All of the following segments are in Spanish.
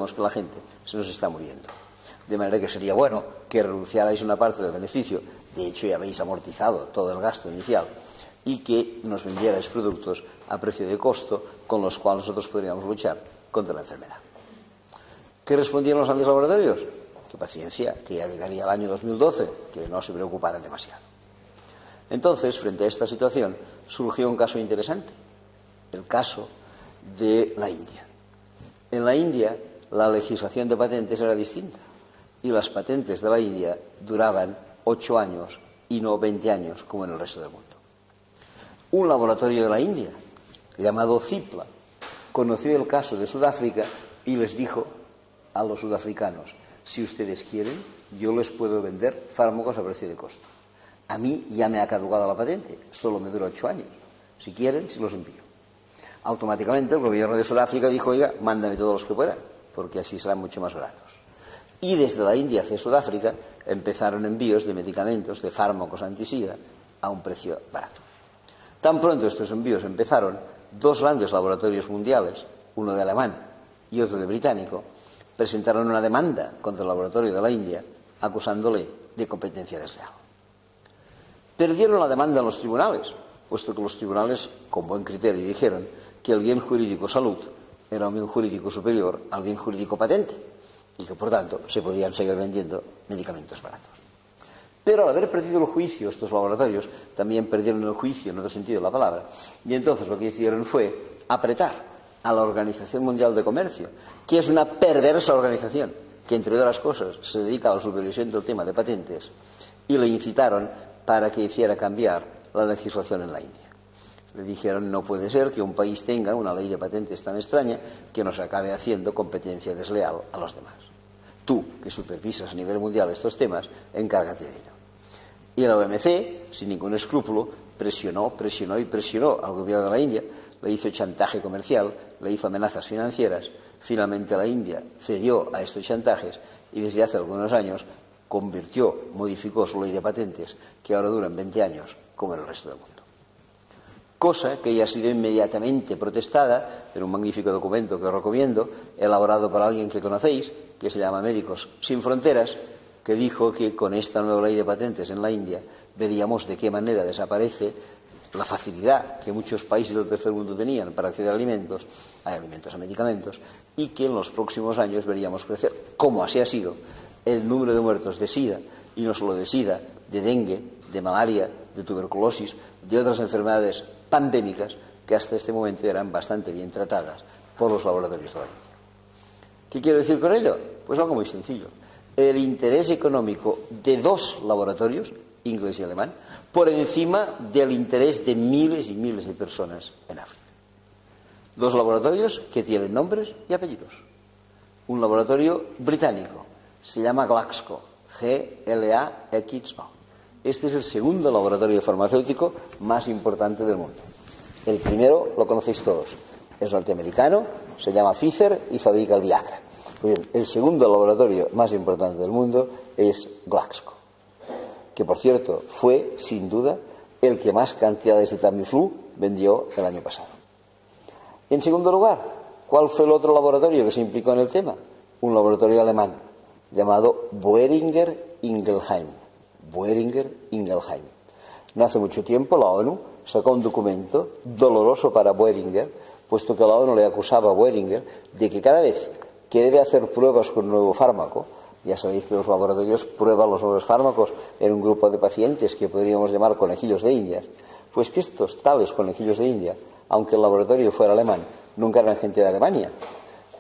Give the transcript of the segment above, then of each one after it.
vemos que la gente se nos está muriendo. De manera que sería bueno que renunciarais a una parte del beneficio, de hecho ya habéis amortizado todo el gasto inicial, y que nos vendierais productos a precio de costo con los cuales nosotros podríamos luchar contra la enfermedad. ¿Qué respondieron los grandes laboratorios? Que paciencia, que ya llegaría el año 2012, que no se preocuparan demasiado. Entonces, frente a esta situación, surgió un caso interesante, el caso de la India. En la India, la legislación de patentes era distinta y las patentes de la India duraban 8 años y no 20 años como en el resto del mundo. Un laboratorio de la India, llamado Cipla, conoció el caso de Sudáfrica y les dijo a los sudafricanos: si ustedes quieren, yo les puedo vender fármacos a precio de costo. A mí ya me ha caducado la patente, solo me dura 8 años. Si quieren, se los envío. Automáticamente el gobierno de Sudáfrica dijo: oiga, mándame todos los que puedan, porque así serán mucho más baratos. Y desde la India hacia Sudáfrica empezaron envíos de medicamentos, de fármacos antisida, a un precio barato. Tan pronto estos envíos empezaron, 2 grandes laboratorios mundiales, uno de alemán y otro de británico, presentaron una demanda contra el laboratorio de la India, acusándole de competencia desleal. Perdieron la demanda en los tribunales, puesto que los tribunales, con buen criterio, dijeron que el bien jurídico salud era un bien jurídico superior al bien jurídico patente y que, por tanto, se podían seguir vendiendo medicamentos baratos. Pero al haber perdido el juicio, estos laboratorios también perdieron el juicio en otro sentido de la palabra, y entonces lo que hicieron fue apretar a la Organización Mundial de Comercio, que es una perversa organización que, entre otras cosas, se dedica a la supervisión del tema de patentes, y le incitaron para que hiciera cambiar la legislación en la India. Le dijeron: no puede ser que un país tenga una ley de patentes tan extraña que nos acabe haciendo competencia desleal a los demás. Tú, que supervisas a nivel mundial estos temas, encárgate de ello. Y la OMC, sin ningún escrúpulo, presionó al gobierno de la India, le hizo chantaje comercial, le hizo amenazas financieras. Finalmente la India cedió a estos chantajes y desde hace algunos años modificó su ley de patentes, que ahora duran 20 años, como en el resto del mundo. Cosa que ya ha sido inmediatamente protestada en un magnífico documento que os recomiendo, elaborado por alguien que conocéis, que se llama Médicos Sin Fronteras, que dijo que con esta nueva ley de patentes en la India veríamos de qué manera desaparece la facilidad que muchos países del tercer mundo tenían para acceder a alimentos, a medicamentos, y que en los próximos años veríamos crecer, como así ha sido, el número de muertos de SIDA, y no solo de SIDA, de dengue, de malaria, de tuberculosis, de otras enfermedades pandémicas que hasta este momento eran bastante bien tratadas por los laboratorios de la India. ¿Qué quiero decir con ello? Pues algo muy sencillo. El interés económico de 2 laboratorios, inglés y alemán, por encima del interés de miles y miles de personas en África. 2 laboratorios que tienen nombres y apellidos. Un laboratorio británico, se llama Glaxo, Glaxo. Este es el segundo laboratorio farmacéutico más importante del mundo. El primero lo conocéis todos, es norteamericano, se llama Pfizer y fabrica el Viagra. Pues bien, el segundo laboratorio más importante del mundo es Glaxo, que por cierto fue, sin duda, el que más cantidades de Tamiflu vendió el año pasado. En segundo lugar, ¿cuál fue el otro laboratorio que se implicó en el tema? Un laboratorio alemán llamado Boehringer Ingelheim. Boehringer Ingelheim. No hace mucho tiempo la ONU sacó un documento doloroso para Boehringer, puesto que la ONU le acusaba a Boehringer de que cada vez que debe hacer pruebas con un nuevo fármaco, ya sabéis que los laboratorios prueban los nuevos fármacos en un grupo de pacientes que podríamos llamar conejillos de Indias, pues que estos tales conejillos de India, aunque el laboratorio fuera alemán, nunca eran gente de Alemania,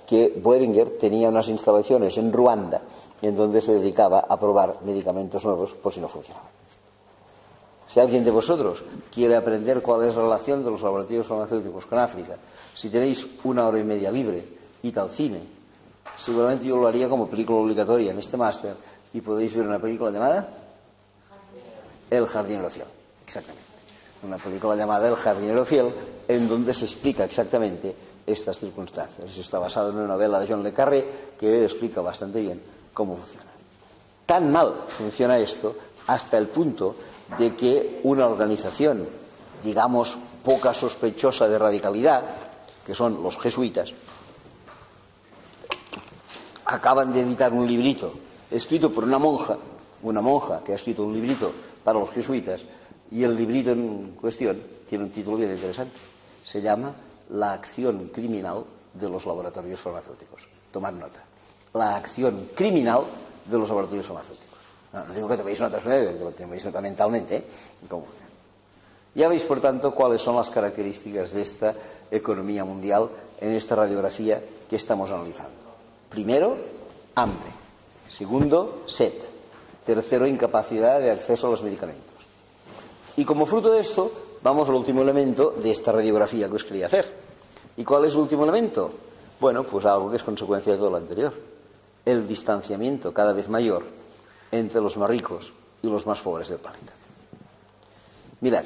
que Boehringer tenía unas instalaciones en Ruanda en donde se dedicaba a probar medicamentos nuevos por si no funcionaban. Si alguien de vosotros quiere aprender cuál es la relación de los laboratorios farmacéuticos con África, si tenéis 1 hora y media libre, id al cine. Seguramente yo lo haría como película obligatoria en este máster y podéis ver una película llamada El jardinero fiel, exactamente. Una película llamada El jardinero fiel, en donde se explica exactamente estas circunstancias. Eso está basado en una novela de John le Carré que explica bastante bien cómo funciona. Tan mal funciona esto hasta el punto de que una organización, digamos, poca sospechosa de radicalidad, que son los jesuitas, acaban de editar un librito escrito por una monja que ha escrito un librito para los jesuitas, y el librito en cuestión tiene un título bien interesante. Se llama La acción criminal de los laboratorios farmacéuticos. Tomad nota. La acción criminal de los laboratorios farmacéuticos. No digo que toméis notas, que lo toméis nota mentalmente, ¿eh? Ya veis, por tanto, cuáles son las características de esta economía mundial en esta radiografía que estamos analizando. Primero, hambre. Segundo, sed. Tercero, incapacidad de acceso a los medicamentos. Y como fruto de esto, vamos al último elemento de esta radiografía que os quería hacer. ¿Y cuál es el último elemento? Bueno, pues algo que es consecuencia de todo lo anterior. El distanciamiento cada vez mayor entre los más ricos y los más pobres del planeta. Mirad,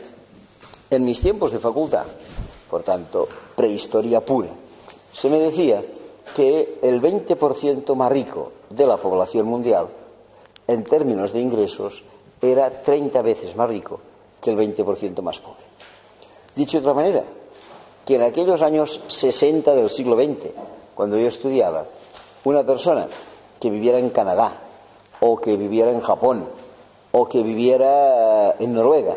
en mis tiempos de facultad, por tanto, prehistoria pura, se me decía que el 20% más rico de la población mundial, en términos de ingresos, era 30 veces más rico que el 20% más pobre. Dicho de otra manera, que en aquellos años 60 del siglo XX, cuando yo estudiaba, una persona que viviera en Canadá, o que viviera en Japón, o que viviera en Noruega,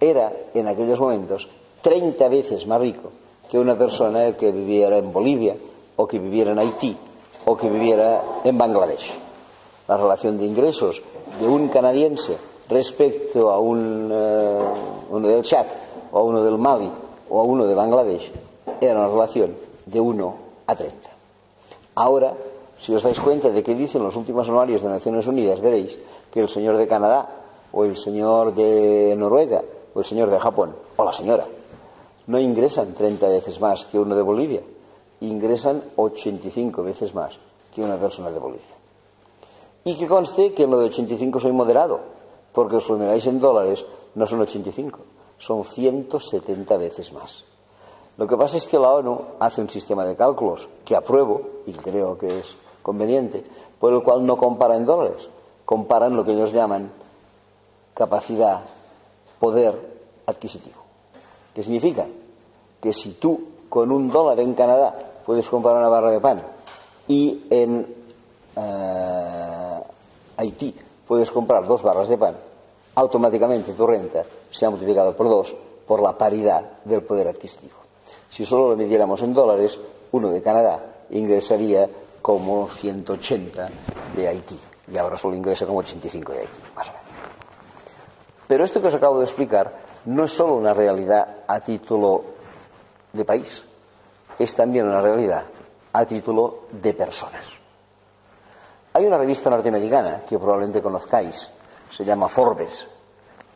era en aquellos momentos 30 veces más rico que una persona que viviera en Bolivia, o que viviera en Haití, o que viviera en Bangladesh. La relación de ingresos de un canadiense respecto a uno del Chad, o a uno del Mali, o a uno de Bangladesh, era una relación de 1 a 30. Ahora, si os dais cuenta de qué dicen los últimos anuarios de Naciones Unidas, veréis que el señor de Canadá, o el señor de Noruega, o el señor de Japón, o la señora, no ingresan 30 veces más que uno de Bolivia, ingresan 85 veces más que una persona de Bolivia. Y que conste que en lo de 85 soy moderado, porque os lo miráis en dólares, no son 85, son 170 veces más. Lo que pasa es que la ONU hace un sistema de cálculos que apruebo y creo que es conveniente, por el cual no compara en dólares, comparan lo que ellos llaman capacidad, poder adquisitivo. ¿Qué significa? Que si tú con $1 en Canadá puedes comprar una barra de pan y en Haití puedes comprar 2 barras de pan, automáticamente tu renta se ha multiplicado por 2 por la paridad del poder adquisitivo. Si solo lo midiéramos en dólares, uno de Canadá ingresaría como 180 de Haití, y ahora solo ingresa como 85 de Haití, más o menos. Pero esto que os acabo de explicar no es solo una realidad a título de país, es también una realidad a título de personas. Hay una revista norteamericana que probablemente conozcáis, se llama Forbes,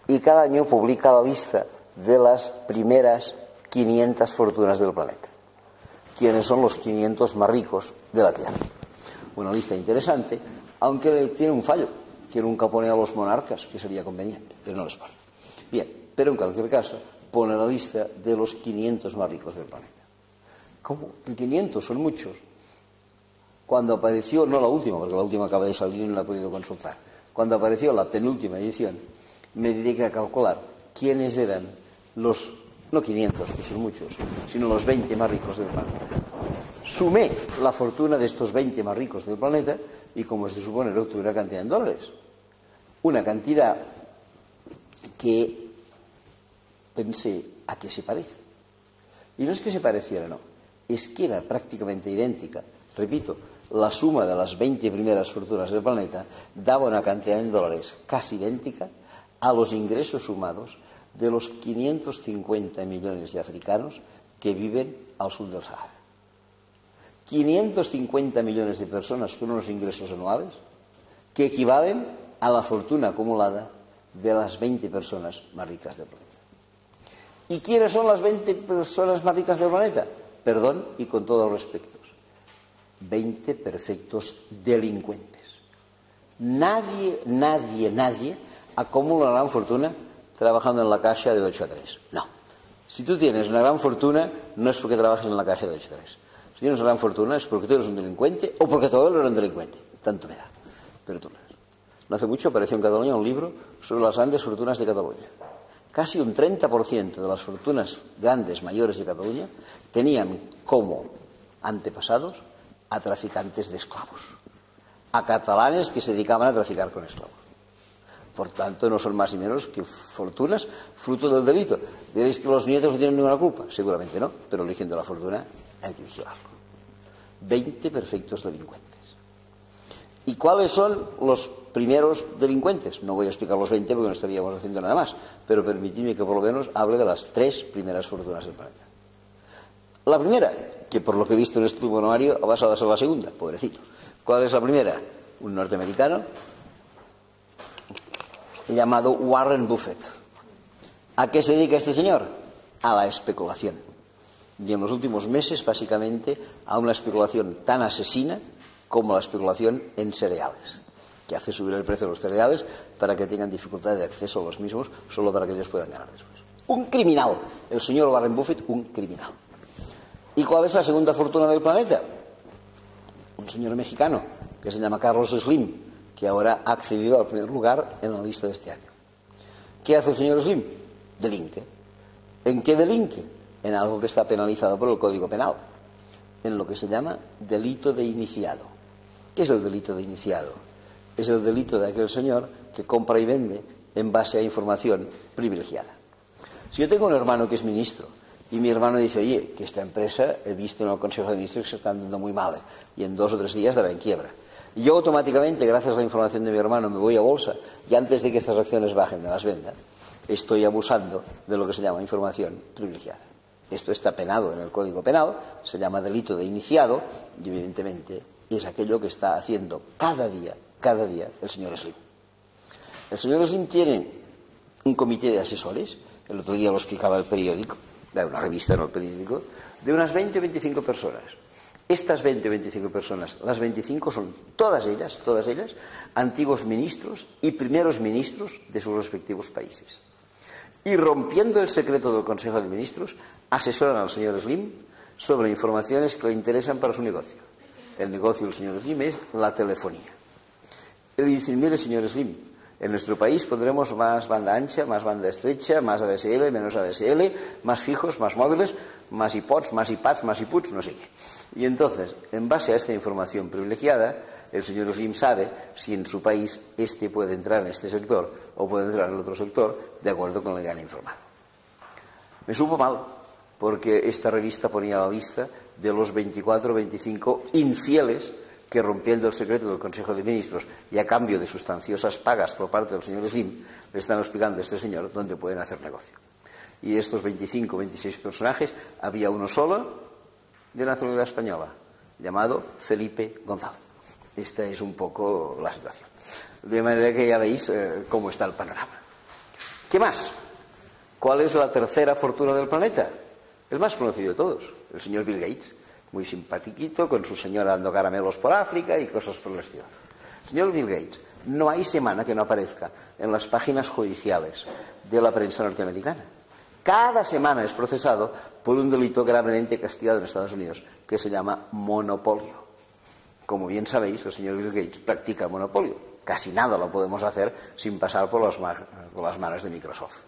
y cada año publica la lista de las primeras 500 fortunas del planeta. ¿Quiénes son los 500 más ricos de la Tierra? Una lista interesante, aunque tiene un fallo, que nunca pone a los monarcas, que sería conveniente, pero no los pone. Bien, pero en cualquier caso, pone la lista de los 500 más ricos del planeta. ¿Cómo? Que 500 son muchos. Cuando apareció, no la última, porque la última acaba de salir y no la he podido consultar, cuando apareció la penúltima edición, me dediqué a calcular quiénes eran los, no 500, que son muchos, sino los 20 más ricos del planeta. Sumé la fortuna de estos 20 más ricos del planeta y, como es de suponer, obtuve una cantidad en dólares. Una cantidad que pensé, ¿a qué se parece? Y no es que se pareciera, no. Es que era prácticamente idéntica. Repito, la suma de las 20 primeras fortunas del planeta daba una cantidad en dólares casi idéntica a los ingresos sumados de los 550 millones de africanos que viven al sur del Sahara. 550 millones de personas con unos ingresos anuales que equivalen a la fortuna acumulada de las 20 personas más ricas del planeta. ¿Y quiénes son las 20 personas más ricas del planeta? Perdón, y con todos los respetos, 20 perfectos delincuentes. Nadie acumula una gran fortuna trabajando en la Caixa de 8 a 3. No. Si tú tienes una gran fortuna, no es porque trabajes en la Caixa de 8 a 3. Si tienes una gran fortuna es porque tú eres un delincuente o porque tu abuelo era un delincuente. Tanto me da. Pero tú no eres. No hace mucho apareció en Cataluña un libro sobre las grandes fortunas de Cataluña. Casi un 30% de las fortunas grandes, mayores de Cataluña, tenían como antepasados a traficantes de esclavos, a catalanes que se dedicaban a traficar con esclavos. Por tanto, no son más ni menos que fortunas fruto del delito. ¿Diréis que los nietos no tienen ninguna culpa? Seguramente no, pero el origen de la fortuna hay que vigilarlo. 20 perfectos delincuentes. ¿Y cuáles son los primeros delincuentes? No voy a explicar los 20 porque no estaríamos haciendo nada más, pero permitidme que por lo menos hable de las 3 primeras fortunas del planeta. La primera, que por lo que he visto en este anuario ha pasado a ser la segunda, pobrecito. ¿Cuál es la primera? Un norteamericano llamado Warren Buffett. ¿A qué se dedica este señor? A la especulación. Y en los últimos meses, básicamente, a una especulación tan asesina como la especulación en cereales, que hace subir el precio de los cereales para que tengan dificultad de acceso a los mismos, solo para que ellos puedan ganar después. Un criminal, el señor Warren Buffett, un criminal. ¿Y cuál es la segunda fortuna del planeta? Un señor mexicano que se llama Carlos Slim, que ahora ha accedido al primer lugar en la lista de este año. ¿Qué hace el señor Slim? Delinque. ¿En qué delinque? En algo que está penalizado por el Código Penal, en lo que se llama delito de iniciado. ¿Qué es el delito de iniciado? Es el delito de aquel señor que compra y vende en base a información privilegiada. Si yo tengo un hermano que es ministro y mi hermano dice, oye, que esta empresa he visto en el Consejo de Ministros que se está dando muy mal y en 2 o 3 días dará en quiebra. Y yo automáticamente, gracias a la información de mi hermano, me voy a bolsa y antes de que estas acciones bajen me las venda, estoy abusando de lo que se llama información privilegiada. Esto está penado en el Código Penal, se llama delito de iniciado y evidentemente es aquello que está haciendo cada día el señor Slim. El señor Slim tiene un comité de asesores, el otro día lo explicaba el periódico, una revista, no el periódico, de unas 20 o 25 personas. Estas 20 o 25 personas, las 25 son todas ellas, antiguos ministros y primeros ministros de sus respectivos países. Y rompiendo el secreto del Consejo de Ministros, asesoran al señor Slim sobre informaciones que le interesan para su negocio. El negocio del señor Slim es la telefonía. Le dicen, mire señor Slim, en nuestro país pondremos más banda ancha, más banda estrecha, más ADSL, menos ADSL, más fijos, más móviles, más iPods, más iPads, más iPuts, no sé qué. Y entonces, en base a esta información privilegiada, el señor Slim sabe si en su país este puede entrar en este sector o puede entrar en el otro sector, de acuerdo con el que han informado. Me supo mal, porque esta revista ponía la lista de los 24 o 25 infieles que, rompiendo el secreto del Consejo de Ministros y a cambio de sustanciosas pagas por parte del señor Slim, le están explicando a este señor dónde pueden hacer negocio. Y de estos 25 o 26 personajes había uno solo de nacionalidad española, llamado Felipe González. Esta es un poco la situación. De manera que ya veis cómo está el panorama. ¿Qué más? ¿Cuál es la tercera fortuna del planeta? El más conocido de todos, el señor Bill Gates, muy simpatiquito, con su señora dando caramelos por África y cosas por el estilo. El señor Bill Gates, no hay semana que no aparezca en las páginas judiciales de la prensa norteamericana. Cada semana es procesado por un delito gravemente castigado en Estados Unidos, que se llama monopolio. Como bien sabéis, el señor Bill Gates practica monopolio. Casi nada lo podemos hacer sin pasar por las manos de Microsoft.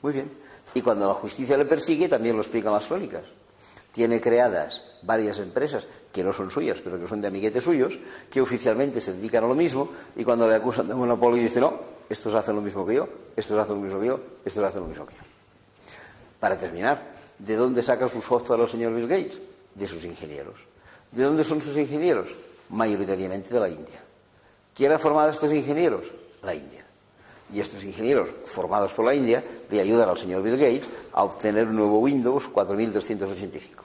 Muy bien. Y cuando la justicia le persigue, también lo explican las crónicas. Tiene creadas varias empresas que no son suyas, pero que son de amiguetes suyos, que oficialmente se dedican a lo mismo, y cuando le acusan de monopolio dice, no, estos hacen lo mismo que yo, estos hacen lo mismo que yo, estos hacen lo mismo que yo. Para terminar, ¿de dónde saca su software el señor Bill Gates? De sus ingenieros. ¿De dónde son sus ingenieros? Mayoritariamente de la India. ¿Quién ha formado a estos ingenieros? La India. Y estos ingenieros formados por la India le ayudan al señor Bill Gates a obtener un nuevo Windows 4385.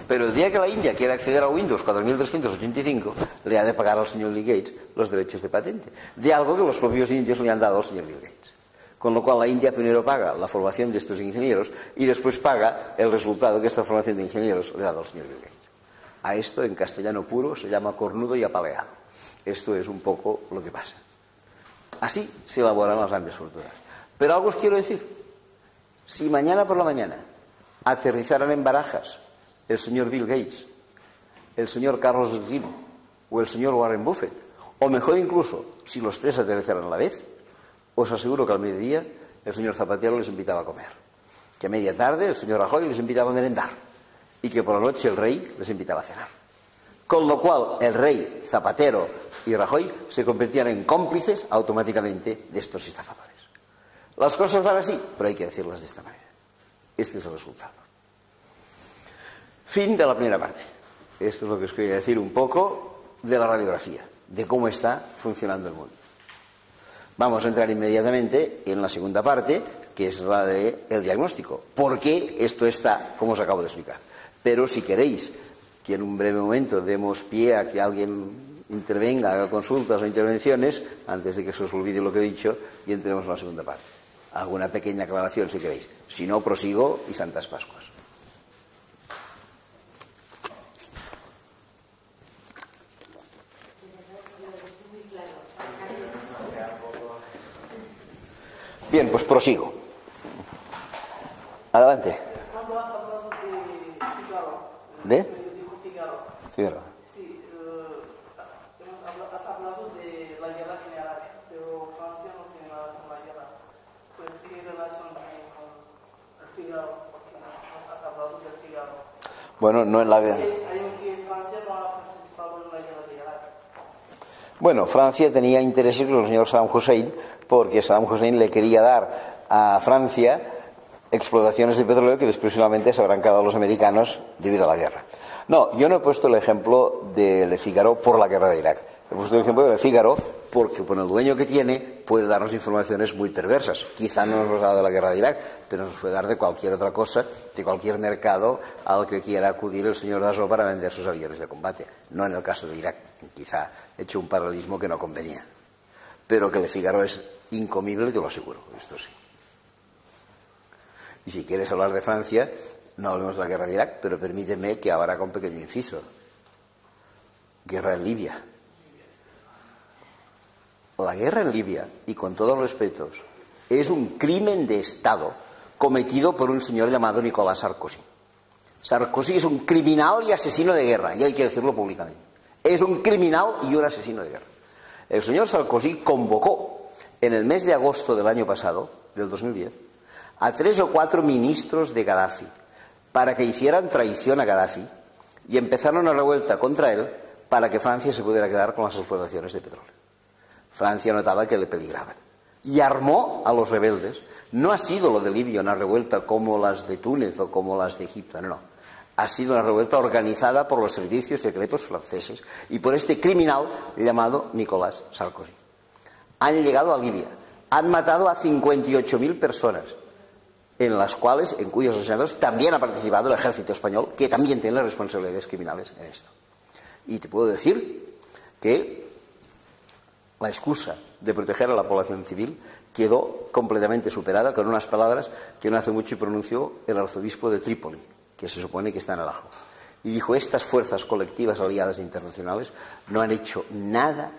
Pero el día que la India quiera acceder a Windows 4385, le ha de pagar al señor Bill Gates los derechos de patente, de algo que los propios indios le han dado al señor Bill Gates. Con lo cual la India primero paga la formación de estos ingenieros y después paga el resultado que esta formación de ingenieros le ha dado al señor Bill Gates. A esto, en castellano puro, se llama cornudo y apaleado. Esto es un poco lo que pasa. Así se elaboran las grandes fortunas. Pero algo os quiero decir. Si mañana por la mañana aterrizaran en Barajas el señor Bill Gates, el señor Carlos Slim o el señor Warren Buffett, o mejor incluso, si los tres aterrizaran a la vez, os aseguro que al mediodía el señor Zapatero les invitaba a comer. Que a media tarde el señor Rajoy les invitaba a merendar. Y que por la noche el rey les invitaba a cenar. Con lo cual, el rey, Zapatero y Rajoy se convertían en cómplices automáticamente de estos estafadores. Las cosas van así, pero hay que decirlas de esta manera. Este es el resultado. Fin de la primera parte. Esto es lo que os quería decir un poco de la radiografía, de cómo está funcionando el mundo. Vamos a entrar inmediatamente en la segunda parte, que es la del diagnóstico. ¿Por qué esto está como os acabo de explicar? Pero si queréis que en un breve momento demos pie a que alguien intervenga, haga consultas o intervenciones, antes de que se os olvide lo que he dicho, y entremos en la segunda parte. Alguna pequeña aclaración si queréis. Si no, prosigo y Santas Pascuas. Bien, pues prosigo. Adelante. Cuando has hablado de Figaro, ¿De? Figaro. Figaro. Sí, has hablado de la guerra en Irak, pero Francia no tiene nada con la guerra. Pues, ¿qué relación tiene con el Figaro? Porque no has hablado del Figaro. Bueno, no en la guerra. Hay que Francia no ha participado en la guerra de Irak. Bueno, Francia tenía intereses con el señor Saddam Hussein, porque Saddam Hussein le quería dar a Francia explotaciones de petróleo que después finalmente se habrán quedado los americanos debido a la guerra. No, yo no he puesto el ejemplo de Le Figaro por la guerra de Irak. He puesto el ejemplo de Le Figaro porque con el dueño que tiene puede darnos informaciones muy perversas. Quizá no nos ha dado de la guerra de Irak, pero nos puede dar de cualquier otra cosa, de cualquier mercado al que quiera acudir el señor Dassault para vender sus aviones de combate. No en el caso de Irak, quizá he hecho un paralelismo que no convenía. Pero que Le Figaro es incomible, te lo aseguro, esto sí. Y si quieres hablar de Francia, no hablemos de la guerra de Irak, pero permíteme que ahora haga un pequeño inciso. Guerra en Libia. La guerra en Libia, y con todos los respetos, es un crimen de Estado cometido por un señor llamado Nicolas Sarkozy. Sarkozy es un criminal y asesino de guerra, y hay que decirlo públicamente. Es un criminal y un asesino de guerra. El señor Sarkozy convocó en el mes de agosto del año pasado, del 2010, a 3 o 4 ministros de Gaddafi para que hicieran traición a Gaddafi y empezaron una revuelta contra él para que Francia se pudiera quedar con las explotaciones de petróleo. Francia notaba que le peligraban y armó a los rebeldes. No ha sido lo de Libia una revuelta como las de Túnez o como las de Egipto, no. Ha sido una revuelta organizada por los servicios secretos franceses y por este criminal llamado Nicolas Sarkozy. Han llegado a Libia, han matado a 58.000 personas, en cuyos asesinatos también ha participado el ejército español, que también tiene responsabilidades criminales en esto. Y te puedo decir que la excusa de proteger a la población civil quedó completamente superada con unas palabras que no hace mucho pronunció el arzobispo de Trípoli, que se supone que está en el ajo. Y dijo, estas fuerzas colectivas aliadas internacionales no han hecho nada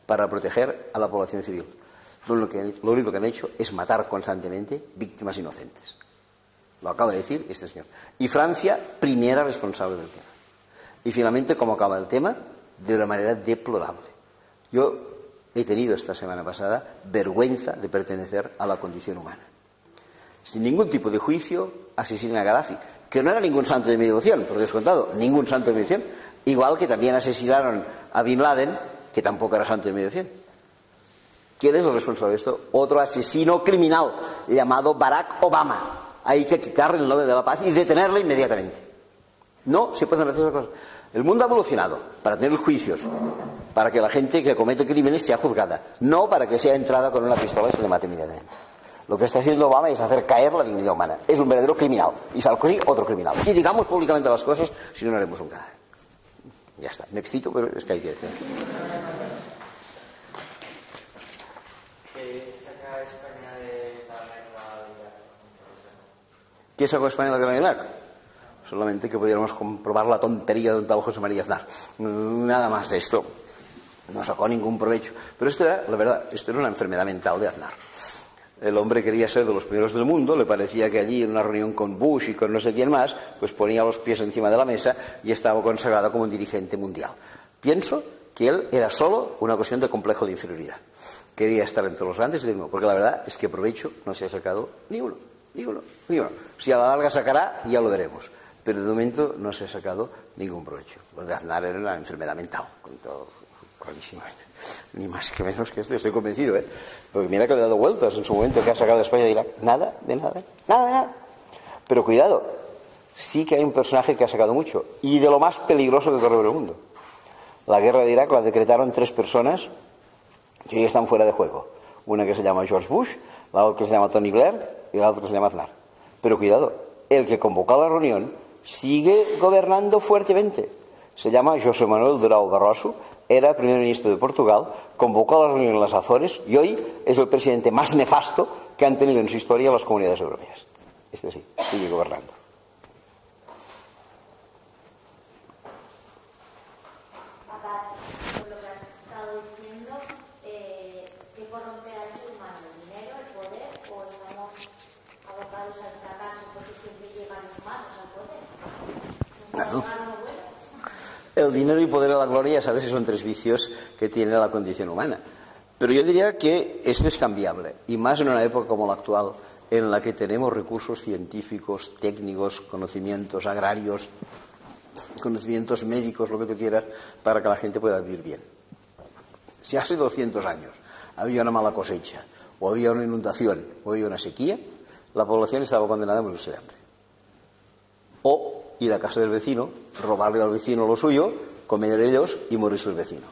para proteger a la población civil. Lo único que han hecho es matar constantemente víctimas inocentes. Lo acaba de decir este señor. Y Francia, primera responsable del tema. Y finalmente, ¿cómo acaba el tema? De una manera deplorable. Yo he tenido esta semana pasada vergüenza de pertenecer a la condición humana. Sin ningún tipo de juicio, asesinan a Gaddafi, que no era ningún santo de mi devoción, por descontado, ningún santo de mi devoción. Igual que también asesinaron a Bin Laden, que tampoco era santo de mi devoción. ¿Quién es el responsable de esto? Otro asesino criminal llamado Barack Obama. Hay que quitarle el nombre de la paz y detenerle inmediatamente. No se pueden hacer esas cosas. El mundo ha evolucionado para tener juicios, para que la gente que comete crímenes sea juzgada, no para que sea entrada con una pistola y se le mate inmediatamente. Lo que está haciendo Obama es hacer caer la dignidad humana. Es un verdadero criminal. Y Sarkozy, otro criminal. Y digamos públicamente las cosas, si no haremos un cadáver. Ya está. Me excito, pero es que hay que decir. ¿Qué sacó España de la guerra de Irak? Solamente que pudiéramos comprobar la tontería de un tal José María Aznar. Nada más de esto. No sacó ningún provecho. Pero esto era, la verdad, esto era una enfermedad mental de Aznar. El hombre quería ser de los primeros del mundo, le parecía que allí en una reunión con Bush y con no sé quién más, pues ponía los pies encima de la mesa y estaba consagrado como un dirigente mundial. Pienso que él era solo una cuestión de complejo de inferioridad. Quería estar entre los grandes y del mundo, porque la verdad es que provecho no se ha sacado ni uno. Si a la larga sacará, ya lo veremos. pero de momento no se ha sacado ningún provecho. Lo de Aznar era una enfermedad mental, con todo, clarísimamente. Ni más que menos que esto, estoy convencido, porque mira que le he dado vueltas en su momento, que ha sacado a España de Irak. Nada, de nada, nada de nada. Pero cuidado, sí que hay un personaje que ha sacado mucho, y de lo más peligroso que corre por el mundo. La guerra de Irak la decretaron 3 personas que hoy están fuera de juego. Una que se llama George Bush, la otra que se llama Tony Blair y la otra que se llama Aznar. Pero cuidado, el que convocó la reunión sigue gobernando fuertemente. Se llama José Manuel Durão Barroso, era primer ministro de Portugal, convocó la reunión en las Azores y hoy es el presidente más nefasto que han tenido en su historia las comunidades europeas. Este sí, sigue gobernando. El dinero y poder a la gloria, ya sabes, son 3 vicios que tiene la condición humana. Pero yo diría que esto es cambiable, y más en una época como la actual, en la que tenemos recursos científicos, técnicos, conocimientos agrarios, conocimientos médicos, lo que tú quieras, para que la gente pueda vivir bien. Si hace 200 años había una mala cosecha, o había una inundación, o había una sequía, la población estaba condenada a morirse de hambre. O ir a casa del vecino, robarle al vecino lo suyo, comer ellos y morirse el vecino.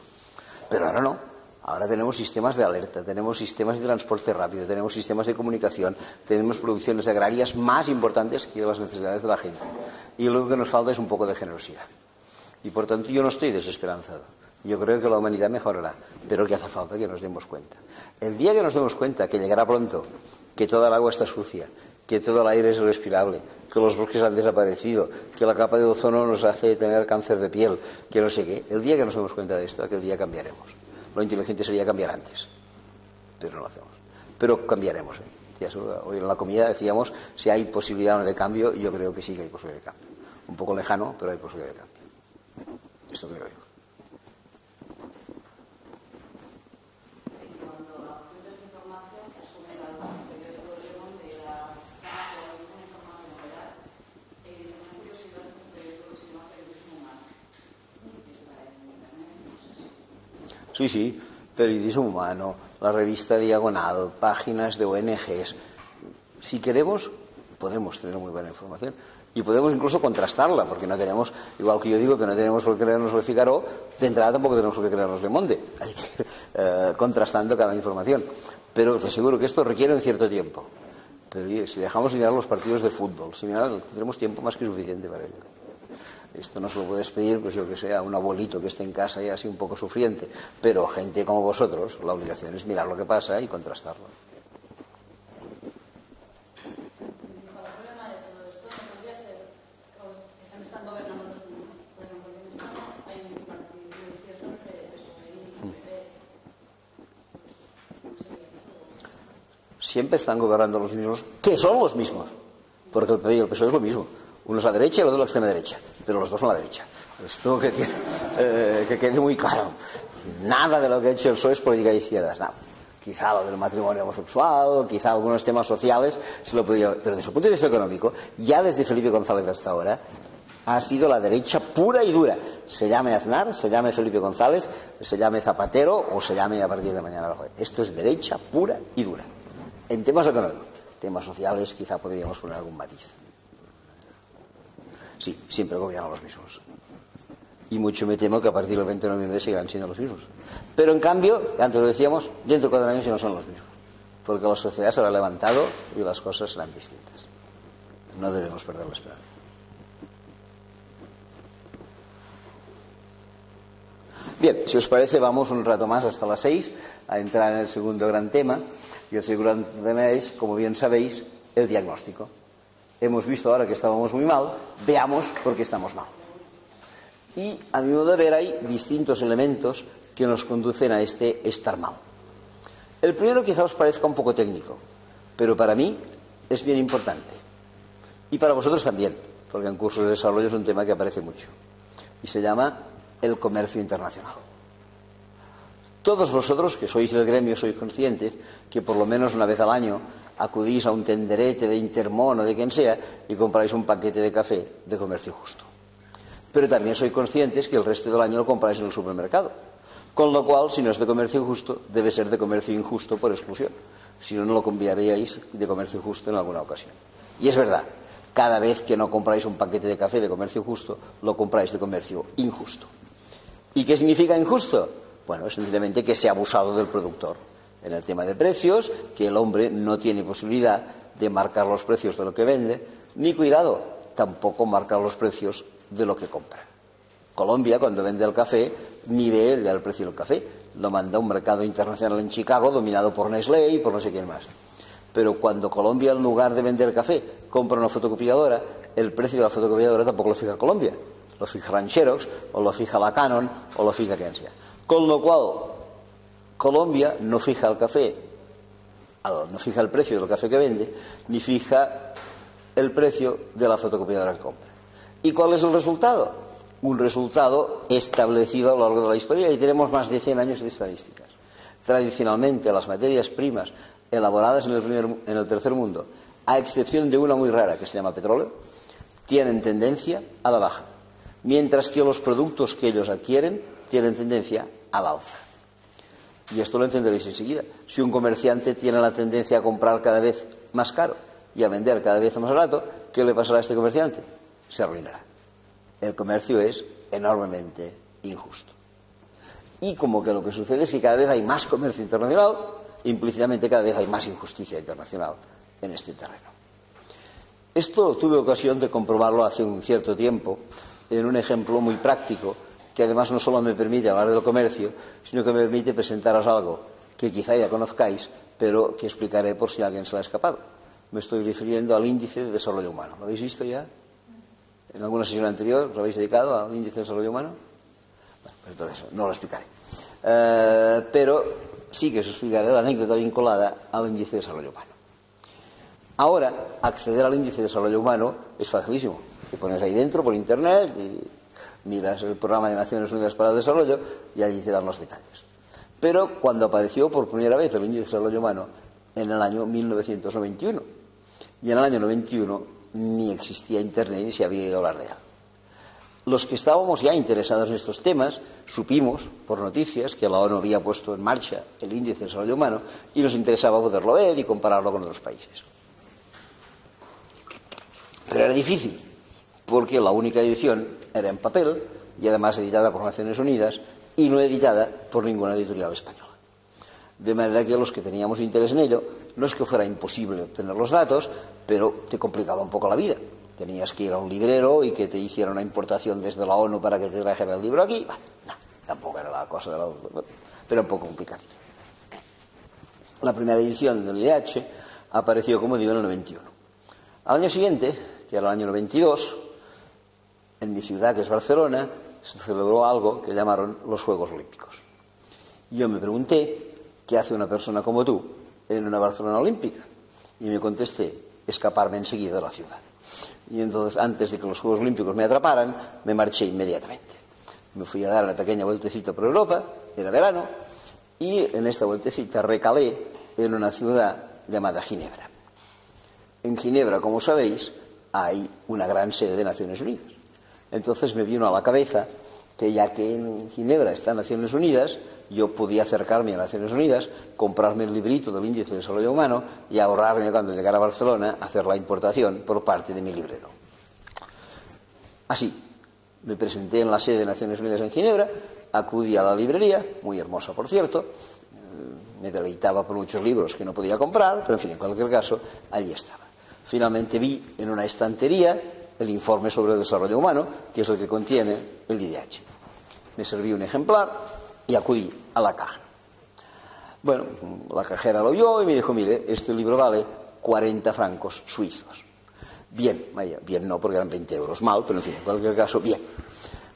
Pero ahora no. Ahora tenemos sistemas de alerta, tenemos sistemas de transporte rápido, tenemos sistemas de comunicación, tenemos producciones agrarias más importantes que las necesidades de la gente. Y lo que nos falta es un poco de generosidad. Y por tanto yo no estoy desesperanzado. Yo creo que la humanidad mejorará, pero que hace falta que nos demos cuenta. El día que nos demos cuenta, que llegará pronto, que toda el agua está sucia, que todo el aire es irrespirable, que los bosques han desaparecido, que la capa de ozono nos hace tener cáncer de piel, que no sé qué. El día que nos demos cuenta de esto, aquel día cambiaremos. Lo inteligente sería cambiar antes, pero no lo hacemos. Pero cambiaremos. Hoy en la comida decíamos si hay posibilidad o no de cambio, y yo creo que sí que hay posibilidad de cambio. Un poco lejano, pero hay posibilidad de cambio. Esto creo yo. Sí, sí, periodismo humano, la revista Diagonal, páginas de ONGs. Si queremos, podemos tener muy buena información y podemos incluso contrastarla, porque no tenemos, igual que yo digo que no tenemos por qué creernos el Figaro, de entrada tampoco tenemos por qué creernos Le Monde. Hay que ir contrastando cada información. Pero te aseguro que esto requiere un cierto tiempo. Pero si dejamos de mirar los partidos de fútbol, si miramos, tendremos tiempo más que suficiente para ello. Esto no se lo puedes pedir, pues yo que sé, a un abuelito que esté en casa y así un poco sufriente. Pero gente como vosotros, la obligación es mirar lo que pasa y contrastarlo. El problema de todo esto no podría ser que se me están gobernando los mismos. Por ejemplo, en España hay un partido religioso entre PSOE y PP. Siempre están gobernando los mismos, que son los mismos. Porque el PP y el PSOE es lo mismo. Uno es la derecha y el otro es la extrema derecha, pero los dos son la derecha. Esto que quede muy claro. Nada de lo que ha hecho el PSOE es política de izquierdas. No. Quizá lo del matrimonio homosexual, quizá algunos temas sociales, se lo podría... Pero desde el punto de vista económico, ya desde Felipe González hasta ahora, ha sido la derecha pura y dura. Se llame Aznar, se llame Felipe González, se llame Zapatero o se llame a partir de mañana Rajoy. Esto es derecha pura y dura. En temas económicos. Temas sociales quizá podríamos poner algún matiz. Sí, siempre gobiernan los mismos. Y mucho me temo que a partir del 20 de noviembre seguirán siendo los mismos. Pero en cambio, antes lo decíamos, dentro de 4 años ya no son los mismos. Porque la sociedad se habrá levantado y las cosas serán distintas. No debemos perder la esperanza. Bien, si os parece, vamos un rato más hasta las 6 a entrar en el segundo gran tema. Y el segundo gran tema es, como bien sabéis, el diagnóstico. Hemos visto ahora que estábamos muy mal, veamos por qué estamos mal. Y a mi modo de ver hay distintos elementos que nos conducen a este estar mal. El primero quizá os parezca un poco técnico, pero para mí es bien importante. Y para vosotros también, porque en cursos de desarrollo es un tema que aparece mucho. Y se llama el comercio internacional. Todos vosotros que sois del gremio sois conscientes que por lo menos una vez al año acudís a un tenderete de Intermón o de quien sea y compráis un paquete de café de Comercio Justo. Pero también sois conscientes que el resto del año lo compráis en el supermercado. Con lo cual, si no es de Comercio Justo, debe ser de Comercio Injusto por exclusión. Si no, no lo cambiaríais de Comercio Justo en alguna ocasión. Y es verdad, cada vez que no compráis un paquete de café de Comercio Justo, lo compráis de Comercio Injusto. ¿Y qué significa injusto? Bueno, es simplemente que se ha abusado del productor. En el tema de precios, que el hombre no tiene posibilidad de marcar los precios de lo que vende, ni, cuidado, tampoco marcar los precios de lo que compra. Colombia, cuando vende el café, ni ve el precio del café. Lo manda a un mercado internacional en Chicago, dominado por Nestlé y por no sé quién más. Pero cuando Colombia, en lugar de vender café, compra una fotocopiadora, el precio de la fotocopiadora tampoco lo fija Colombia. Lo fijarán Xerox, o lo fija la Canon, o lo fija quien sea. Con lo cual, Colombia no fija el café, no fija el precio del café que vende, ni fija el precio de la fotocopiadora que compra. ¿Y cuál es el resultado? Un resultado establecido a lo largo de la historia, y tenemos más de 100 años de estadísticas. Tradicionalmente, las materias primas elaboradas en el tercer mundo, a excepción de una muy rara que se llama petróleo, tienen tendencia a la baja, mientras que los productos que ellos adquieren tienen tendencia al alza. Y esto lo entenderéis enseguida. Si un comerciante tiene la tendencia a comprar cada vez más caro y a vender cada vez más barato, ¿qué le pasará a este comerciante? Se arruinará. El comercio es enormemente injusto. Y como que lo que sucede es que cada vez hay más comercio internacional, implícitamente cada vez hay más injusticia internacional en este terreno. Esto tuve ocasión de comprobarlo hace un cierto tiempo en un ejemplo muy práctico, que además no solo me permite hablar del comercio, sino que me permite presentaros algo que quizá ya conozcáis, pero que explicaré por si a alguien se le ha escapado. Me estoy refiriendo al índice de desarrollo humano. ¿Lo habéis visto ya? ¿En alguna sesión anterior os habéis dedicado al índice de desarrollo humano? Bueno, pues entonces no lo explicaré. Pero sí que os explicaré la anécdota vinculada al índice de desarrollo humano. Ahora, acceder al índice de desarrollo humano es facilísimo. Te pones ahí dentro por internet y miras el programa de Naciones Unidas para el Desarrollo y allí te dan los detalles. Pero cuando apareció por primera vez el índice de desarrollo humano en el año 1991, y en el año 91 ni existía internet ni se había ido a hablar de él. Los que estábamos ya interesados en estos temas supimos por noticias que la ONU había puesto en marcha el índice de desarrollo humano y nos interesaba poderlo ver y compararlo con otros países. Pero era difícil, porque la única edición era en papel y además editada por Naciones Unidas y no editada por ninguna editorial española. De manera que los que teníamos interés en ello, no es que fuera imposible obtener los datos, pero te complicaba un poco la vida. Tenías que ir a un librero y que te hiciera una importación desde la ONU para que te trajera el libro aquí. Bueno, no, tampoco era la cosa de la... pero un poco complicado. La primera edición del IDH apareció, como digo, en el 91. Al año siguiente, que era el año 92, en mi ciudad, que es Barcelona, se celebró algo que llamaron los Juegos Olímpicos. Y yo me pregunté, ¿qué hace una persona como tú en una Barcelona olímpica? Y me contesté, escaparme enseguida de la ciudad. Y entonces, antes de que los Juegos Olímpicos me atraparan, me marché inmediatamente. Me fui a dar una pequeña vueltecita por Europa, era verano, y en esta vueltecita recalé en una ciudad llamada Ginebra. En Ginebra, como sabéis, hay una gran sede de Naciones Unidas. Entonces me vino a la cabeza que ya que en Ginebra están Naciones Unidas, yo podía acercarme a Naciones Unidas, comprarme el librito del Índice de Desarrollo Humano y ahorrarme cuando llegara a Barcelona hacer la importación por parte de mi librero. Así, me presenté en la sede de Naciones Unidas en Ginebra, acudí a la librería, muy hermosa por cierto, me deleitaba por muchos libros que no podía comprar, pero en fin, en cualquier caso, allí estaba. Finalmente vi en una estantería el informe sobre el desarrollo humano, que es lo que contiene el IDH. Me serví un ejemplar y acudí a la caja. Bueno, la cajera lo oyó y me dijo, mire, este libro vale 40 francos suizos. Bien, vaya, bien no, porque eran 20 euros, mal, pero en fin, en cualquier caso, bien.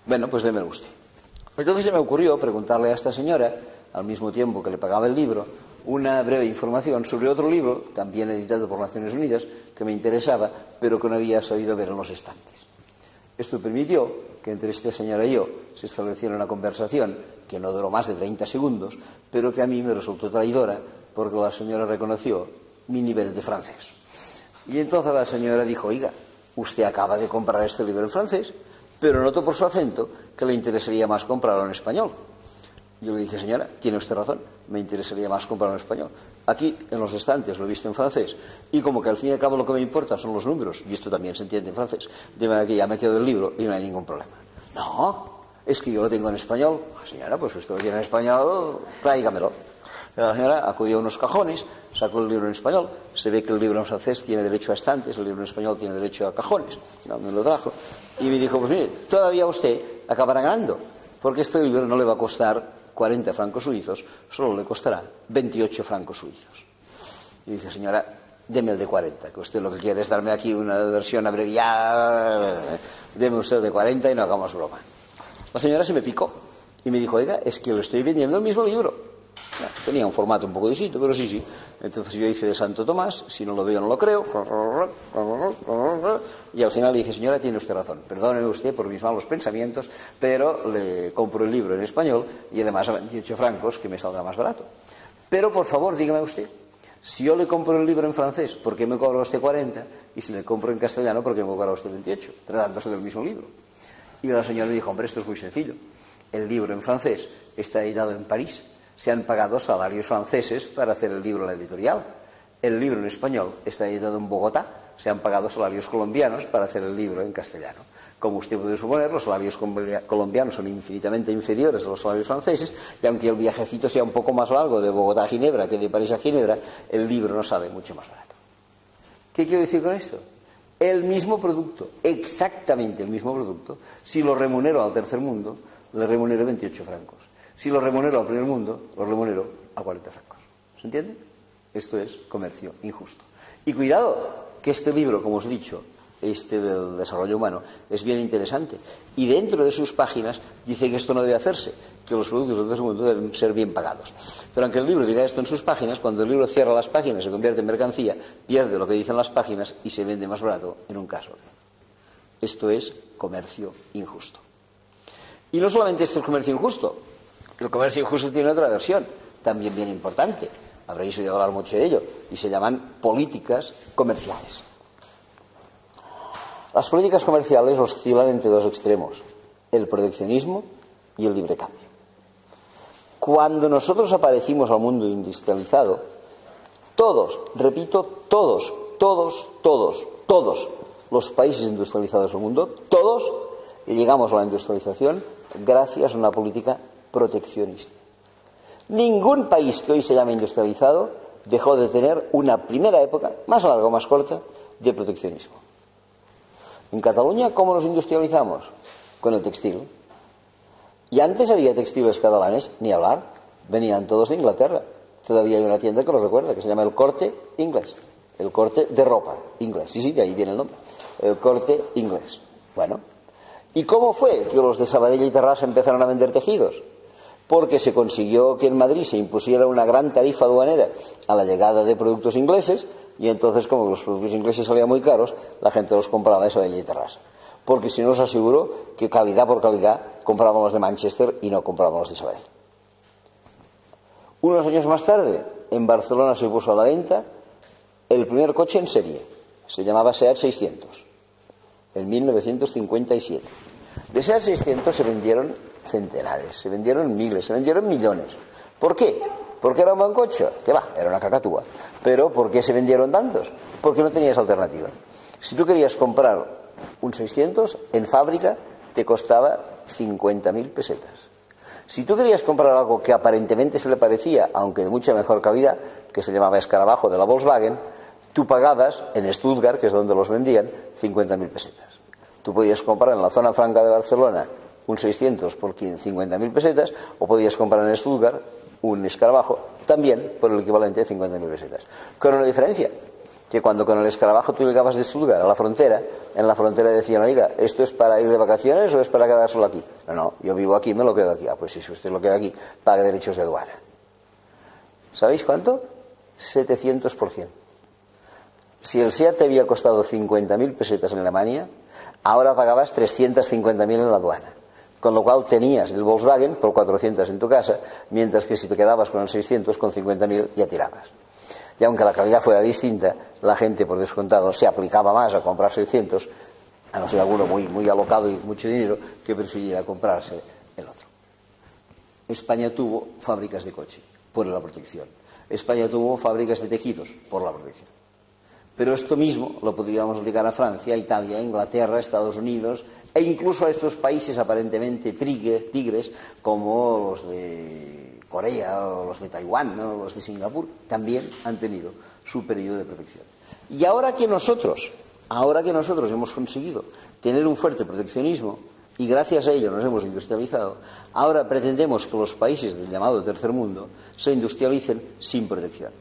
Bueno, pues démelo usted. Entonces se me ocurrió preguntarle a esta señora, al mismo tiempo que le pagaba el libro, una breve información sobre otro libro, también editado por Naciones Unidas, que me interesaba, pero que no había sabido ver en los estantes. Esto permitió que entre esta señora y yo se estableciera una conversación que no duró más de 30 segundos, pero que a mí me resultó traidora, porque la señora reconoció mi nivel de francés. Y entonces la señora dijo, oiga, usted acaba de comprar este libro en francés, pero noto por su acento que le interesaría más comprarlo en español. Yo le dije, señora, tiene usted razón, me interesaría más comprarlo en español. Aquí, en los estantes, lo he visto en francés, y como que al fin y al cabo lo que me importa son los números, y esto también se entiende en francés, de manera que ya me quedo el libro y no hay ningún problema. No, es que yo lo tengo en español. Señora, pues usted lo tiene en español, tráigamelo. La señora acudió a unos cajones, sacó el libro en español, se ve que el libro en francés tiene derecho a estantes, el libro en español tiene derecho a cajones, no, me lo trajo, y me dijo, pues mire, todavía usted acabará ganando, porque este libro no le va a costar 40 francos suizos, solo le costará 28 francos suizos. Y dije, señora, deme el de 40, que usted lo que quiere es darme aquí una versión abreviada, deme usted el de 40 y no hagamos broma. La señora se me picó y me dijo, oiga, es que le estoy vendiendo el mismo libro. Tenía un formato un poco distinto, pero sí. Entonces yo hice de Santo Tomás, si no lo veo no lo creo, y al final le dije, señora, tiene usted razón, perdóneme usted por mis malos pensamientos, pero le compro el libro en español y además a 28 francos, que me saldrá más barato. Pero por favor, dígame usted, si yo le compro el libro en francés, ¿por qué me cobra usted 40? Y si le compro en castellano, ¿por qué me cobra usted 28? Tratándose del mismo libro. Y la señora me dijo, hombre, esto es muy sencillo. El libro en francés está editado en París. Se han pagado salarios franceses para hacer el libro en la editorial. El libro en español está editado en Bogotá. Se han pagado salarios colombianos para hacer el libro en castellano. Como usted puede suponer, los salarios colombianos son infinitamente inferiores a los salarios franceses, y aunque el viajecito sea un poco más largo de Bogotá a Ginebra que de París a Ginebra, el libro nos sale mucho más barato. ¿Qué quiero decir con esto? El mismo producto, exactamente el mismo producto, si lo remunero al tercer mundo, le remunero 28 francos. Si lo remunero al primer mundo, lo remunero a 40 francos. ¿Se entiende? Esto es comercio injusto. Y cuidado, que este libro, como os he dicho, este del desarrollo humano, es bien interesante. Y dentro de sus páginas dice que esto no debe hacerse, que los productos del tercer mundo deben ser bien pagados. Pero aunque el libro diga esto en sus páginas, cuando el libro cierra las páginas y se convierte en mercancía, pierde lo que dicen las páginas y se vende más barato en un caso. Esto es comercio injusto. Y no solamente esto es comercio injusto. El comercio injusto tiene otra versión, también bien importante. Habréis oído hablar mucho de ello, y se llaman políticas comerciales. Las políticas comerciales oscilan entre dos extremos, el proteccionismo y el libre cambio. Cuando nosotros aparecimos al mundo industrializado, todos, repito, todos los países industrializados del mundo, todos llegamos a la industrialización gracias a una política proteccionista. Ningún país que hoy se llame industrializado dejó de tener una primera época, más larga o más corta, de proteccionismo. En Cataluña, ¿cómo nos industrializamos? Con el textil. Y antes había textiles catalanes, ni hablar, venían todos de Inglaterra. Todavía hay una tienda que lo recuerda, que se llama El Corte Inglés, el corte de ropa inglés. Sí, de ahí viene el nombre, El Corte Inglés. Bueno, ¿y cómo fue que los de Sabadell y Terrassa empezaron a vender tejidos? Porque se consiguió que en Madrid se impusiera una gran tarifa aduanera a la llegada de productos ingleses, y entonces, como los productos ingleses salían muy caros, la gente los compraba de Sabadell y Terrassa. Porque si no, os aseguro que calidad por calidad comprábamos los de Manchester y no comprábamos los de Sabadell. Unos años más tarde, en Barcelona se puso a la venta el primer coche en serie. Se llamaba SEAT 600, en 1957. De SEAT 600 se vendieron centenares, se vendieron miles, se vendieron millones. ¿Por qué? ¿Porque era un buen coche? Que va, era una cacatúa. Pero ¿por qué se vendieron tantos? Porque no tenías alternativa. Si tú querías comprar un 600, en fábrica te costaba 50.000 pesetas. Si tú querías comprar algo que aparentemente se le parecía, aunque de mucha mejor calidad, que se llamaba escarabajo de la Volkswagen, tú pagabas en Stuttgart, que es donde los vendían, 50.000 pesetas. Tú podías comprar en la zona franca de Barcelona un 600 por 50.000 pesetas, o podías comprar en Stuttgart un escarabajo también por el equivalente de 50.000 pesetas. Con una diferencia, que cuando con el escarabajo tú llegabas de Stuttgart a la frontera, en la frontera decían, oiga, ¿esto es para ir de vacaciones o es para quedar solo aquí? No, yo vivo aquí, me lo quedo aquí. Ah, pues si usted lo queda aquí, paga derechos de aduana. ¿Sabéis cuánto? 700%. Si el SEAT te había costado 50.000 pesetas en Alemania, ahora pagabas 350.000 en la aduana. Con lo cual tenías el Volkswagen por 400 en tu casa, mientras que si te quedabas con el 600, con 50.000 ya tirabas. Y aunque la calidad fuera distinta, la gente, por descontado, se aplicaba más a comprar 600, a no ser alguno muy alocado y mucho dinero, que prefiriera comprarse el otro. España tuvo fábricas de coche por la protección. España tuvo fábricas de tejidos por la protección. Pero esto mismo lo podríamos aplicar a Francia, a Italia, a Inglaterra, a Estados Unidos e incluso a estos países aparentemente tigres como los de Corea o los de Taiwán, ¿no? Los de Singapur, también han tenido su periodo de protección. Y ahora que nosotros hemos conseguido tener un fuerte proteccionismo y gracias a ello nos hemos industrializado, ahora pretendemos que los países del llamado tercer mundo se industrialicen sin protección.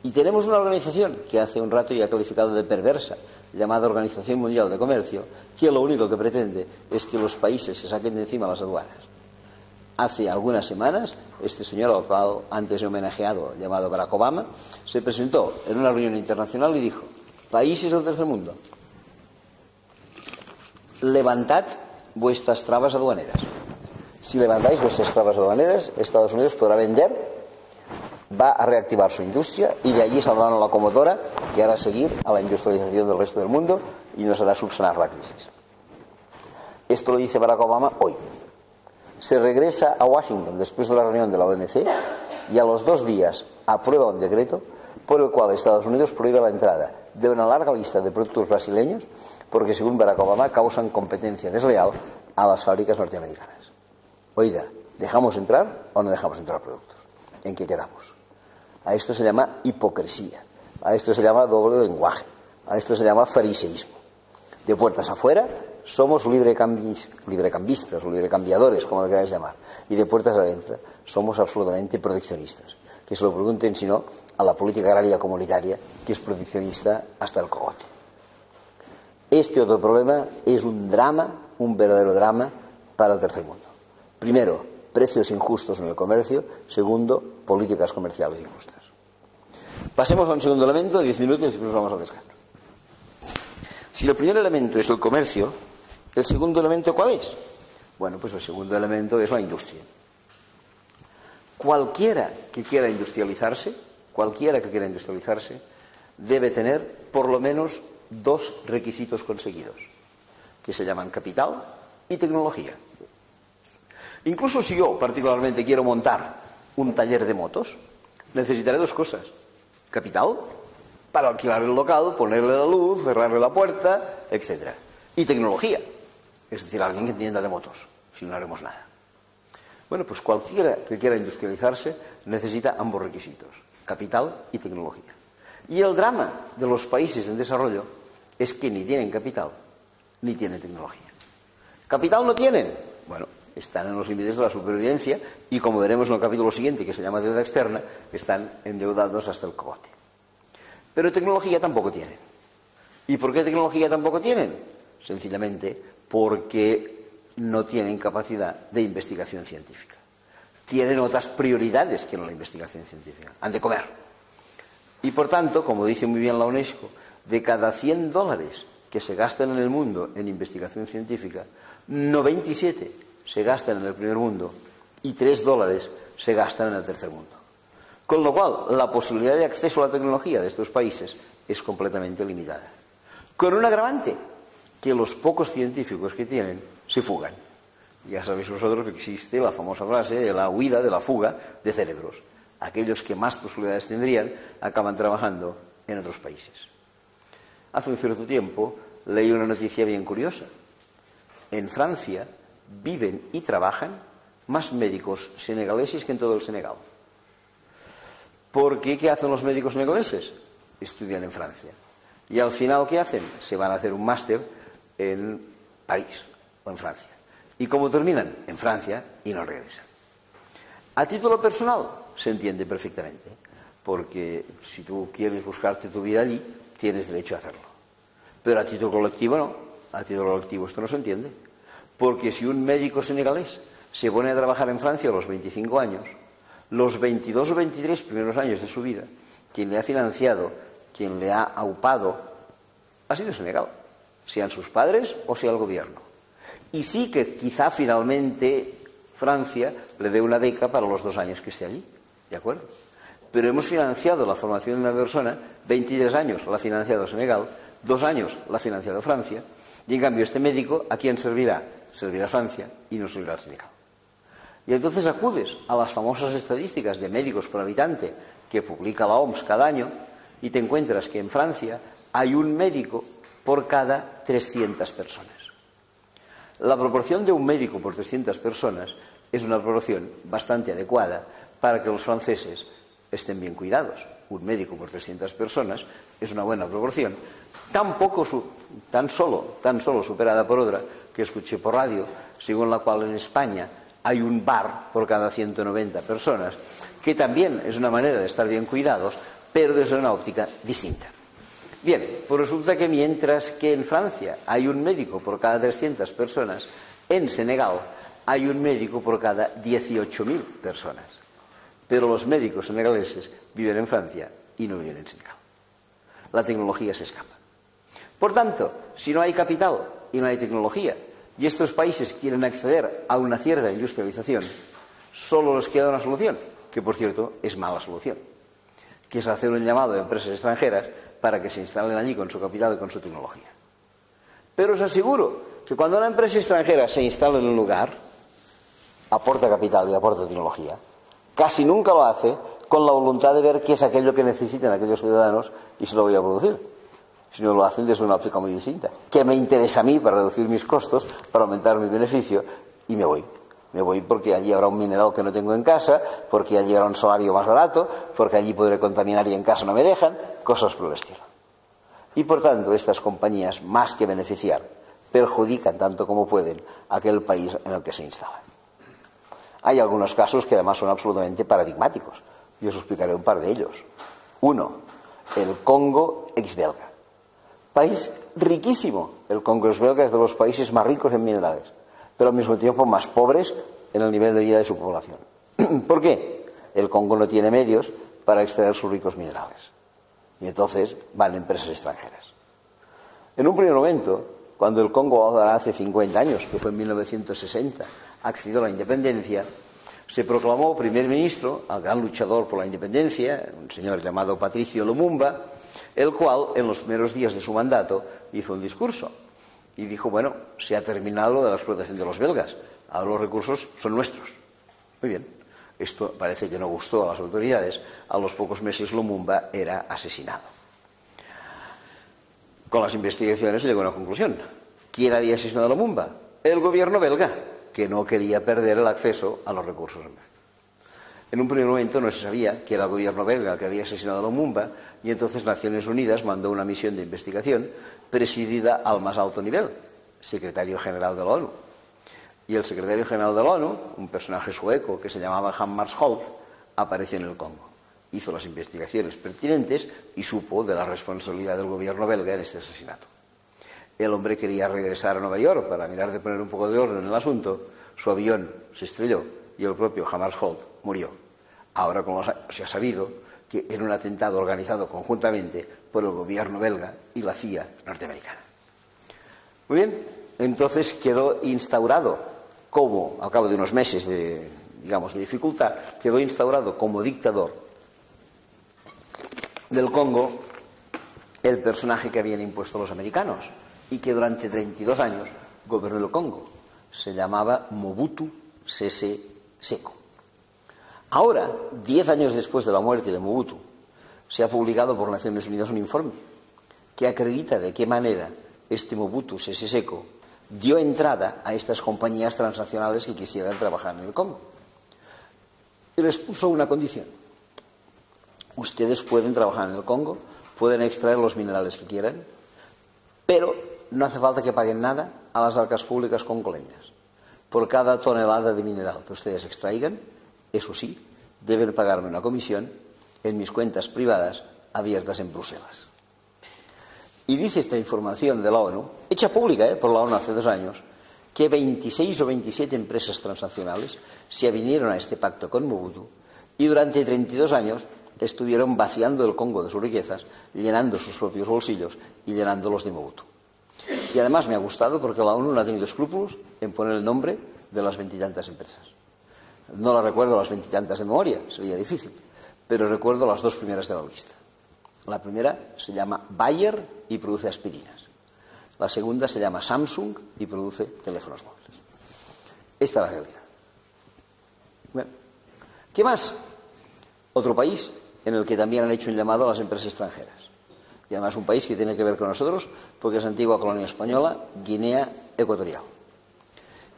Y tenemos una organización que hace un rato ya ha calificado de perversa, llamada Organización Mundial de Comercio, que lo único que pretende es que los países se saquen de encima las aduanas. Hace algunas semanas, este señor, al cual antes he homenajeado, llamado Barack Obama, se presentó en una reunión internacional y dijo: países del tercer mundo, levantad vuestras trabas aduaneras. Si levantáis vuestras trabas aduaneras, Estados Unidos podrá vender, va a reactivar su industria y de allí saldrá una locomotora que hará seguir a la industrialización del resto del mundo y nos hará subsanar la crisis. Esto lo dice Barack Obama hoy. Se regresa a Washington después de la reunión de la OMC y a los 2 días aprueba un decreto por el cual Estados Unidos prohíbe la entrada de una larga lista de productos brasileños porque, según Barack Obama, causan competencia desleal a las fábricas norteamericanas. Oiga, ¿dejamos entrar o no dejamos entrar productos? ¿En qué quedamos? A esto se llama hipocresía, a esto se llama doble lenguaje, a esto se llama fariseísmo. De puertas afuera somos librecambistas o librecambiadores, como lo queráis llamar, y de puertas adentro somos absolutamente proteccionistas. Que se lo pregunten, si no, a la política agraria comunitaria, que es proteccionista hasta el cogote. Este otro problema es un drama, un verdadero drama para el tercer mundo. Primero, precios injustos en el comercio. Segundo, políticas comerciales injustas. Pasemos a un segundo elemento, 10 minutos y después vamos al descanso. Si el primer elemento es el comercio, ¿el segundo elemento cuál es? Bueno, pues el segundo elemento es la industria. Cualquiera que quiera industrializarse, debe tener por lo menos 2 requisitos conseguidos, que se llaman capital y tecnología. Incluso si yo particularmente quiero montar un taller de motos, necesitaré 2 cosas: capital, para alquilar el local, ponerle la luz, cerrarle la puerta, etc. Y tecnología, es decir, alguien que entienda de motos, si no haremos nada. Bueno, pues cualquiera que quiera industrializarse necesita ambos requisitos, capital y tecnología. Y el drama de los países en desarrollo es que ni tienen capital ni tienen tecnología. ¿Capital no tienen? Bueno, están en los límites de la supervivencia y, como veremos en el capítulo siguiente, que se llama deuda externa, están endeudados hasta el cogote. Pero tecnología tampoco tienen. ¿Y por qué tecnología tampoco tienen? Sencillamente porque no tienen capacidad de investigación científica. Tienen otras prioridades que no la investigación científica. Han de comer. Y por tanto, como dice muy bien la UNESCO, de cada $100 que se gastan en el mundo en investigación científica, 97 se gastan en el primer mundo y $3 se gastan en el tercer mundo. Con lo cual, la posibilidad de acceso a la tecnología de estos países es completamente limitada. Con un agravante, que los pocos científicos que tienen se fugan. Ya sabéis vosotros que existe la famosa frase de la huida, de la fuga de cerebros. Aquellos que más posibilidades tendrían acaban trabajando en otros países. Hace un cierto tiempo leí una noticia bien curiosa. En Francia viven y trabajan más médicos senegaleses que en todo el Senegal. ¿Por qué? ¿Qué hacen los médicos senegaleses? Estudian en Francia. Y al final, ¿qué hacen? Se van a hacer un máster en París o en Francia. ¿Y cómo terminan? En Francia y no regresan. A título personal se entiende perfectamente, porque si tú quieres buscarte tu vida allí, tienes derecho a hacerlo. Pero a título colectivo no. A título colectivo esto no se entiende. Porque si un médico senegalés se pone a trabajar en Francia a los 25 años, los 22 o 23 primeros años de su vida, quien le ha financiado, quien le ha aupado, ha sido Senegal, sean sus padres o sea el gobierno. Y sí que quizá finalmente Francia le dé una beca para los 2 años que esté allí, ¿de acuerdo? pero hemos financiado la formación de una persona, 23 años la ha financiado Senegal, 2 años la ha financiado Francia, y en cambio este médico, ¿a quién servirá? Servirá a Francia y no servirá al Senegal. Y entonces acudes a las famosas estadísticas de médicos por habitante que publica la OMS cada año y te encuentras que en Francia hay un médico por cada 300 personas. La proporción de un médico por 300 personas es una proporción bastante adecuada para que los franceses estén bien cuidados. Un médico por 300 personas es una buena proporción, tan solo superada por otra que escuché por radio, según la cual en España hay un bar por cada 190 personas, que también es una manera de estar bien cuidados, pero desde una óptica distinta. Bien, pues resulta que mientras que en Francia hay un médico por cada 300 personas, en Senegal hay un médico por cada 18.000 personas. Pero los médicos senegaleses viven en Francia y no viven en Senegal. La tecnología se escapa. Por tanto, si no hay capital y no hay tecnología, y estos países quieren acceder a una cierta industrialización, solo les queda una solución, que por cierto es mala solución, que es hacer un llamado a empresas extranjeras para que se instalen allí con su capital y con su tecnología. Pero os aseguro que cuando una empresa extranjera se instala en un lugar, aporta capital y aporta tecnología, casi nunca lo hace con la voluntad de ver qué es aquello que necesitan aquellos ciudadanos y se lo voy a producir, sino lo hacen desde una óptica muy distinta. ¿Qué me interesa a mí para reducir mis costos, para aumentar mi beneficio? Y me voy. Me voy porque allí habrá un mineral que no tengo en casa, porque allí habrá un salario más barato, porque allí podré contaminar y en casa no me dejan, cosas por el estilo. Y por tanto, estas compañías, más que beneficiar, perjudican tanto como pueden a aquel país en el que se instalan. Hay algunos casos que además son absolutamente paradigmáticos. Yo os explicaré un par de ellos. Uno, el Congo exbelga. País riquísimo. El Congo exbelga es de los países más ricos en minerales, pero al mismo tiempo más pobres en el nivel de vida de su población. ¿Por qué? El Congo no tiene medios para extraer sus ricos minerales. Y entonces van empresas extranjeras. En un primer momento, cuando el Congo ahora hace 50 años, que fue en 1960, accedió a la independencia, se proclamó primer ministro al gran luchador por la independencia, un señor llamado Patricio Lumumba, el cual en los primeros días de su mandato hizo un discurso y dijo, bueno, se ha terminado lo de la explotación de los belgas, ahora los recursos son nuestros. Muy bien, esto parece que no gustó a las autoridades. A los pocos meses Lumumba era asesinado. Con las investigaciones se llegó a una conclusión. ¿Quién había asesinado a Lumumba? El gobierno belga, que no quería perder el acceso a los recursos. En un primer momento no se sabía que era el gobierno belga el que había asesinado a Lumumba, y entonces Naciones Unidas mandó una misión de investigación presidida al más alto nivel, secretario general de la ONU. Y el secretario general de la ONU, un personaje sueco que se llamaba Hans Marsholt, apareció en el Congo. Hizo las investigaciones pertinentes y supo de la responsabilidad del gobierno belga en este asesinato. El hombre quería regresar a Nueva York para mirar de poner un poco de orden en el asunto. Su avión se estrelló y el propio Hans Marsholt murió. Ahora, como se ha sabido, que era un atentado organizado conjuntamente por el gobierno belga y la CIA norteamericana. Muy bien, entonces quedó instaurado como, al cabo de unos meses de dificultad, quedó instaurado como dictador del Congo el personaje que habían impuesto los americanos y que durante 32 años gobernó el Congo. Se llamaba Mobutu Sese Seko. Ahora, 10 años después de la muerte de Mobutu, se ha publicado por Naciones Unidas un informe que acredita de qué manera este Mobutu Sese Seko dio entrada a estas compañías transnacionales que quisieran trabajar en el Congo. Y les puso una condición. Ustedes pueden trabajar en el Congo, pueden extraer los minerales que quieran, pero no hace falta que paguen nada a las arcas públicas congoleñas. Por cada tonelada de mineral que ustedes extraigan, eso sí, deben pagarme una comisión en mis cuentas privadas abiertas en Bruselas. Y dice esta información de la ONU, hecha pública por la ONU hace 2 años, que 26 o 27 empresas transnacionales se avinieron a este pacto con Mobutu y durante 32 años estuvieron vaciando el Congo de sus riquezas, llenando sus propios bolsillos y llenándolos de Mobutu. Y además me ha gustado porque la ONU no ha tenido escrúpulos en poner el nombre de las 20 y tantas empresas. No las recuerdo las 20 y tantas de memoria, sería difícil. pero recuerdo las dos primeras de la lista. La primera se llama Bayer y produce aspirinas. La segunda se llama Samsung y produce teléfonos móviles. Esta es la realidad. Bueno, ¿qué más? Otro país en el que también han hecho un llamado a las empresas extranjeras. Y además un país que tiene que ver con nosotros porque es antigua colonia española, Guinea Ecuatorial.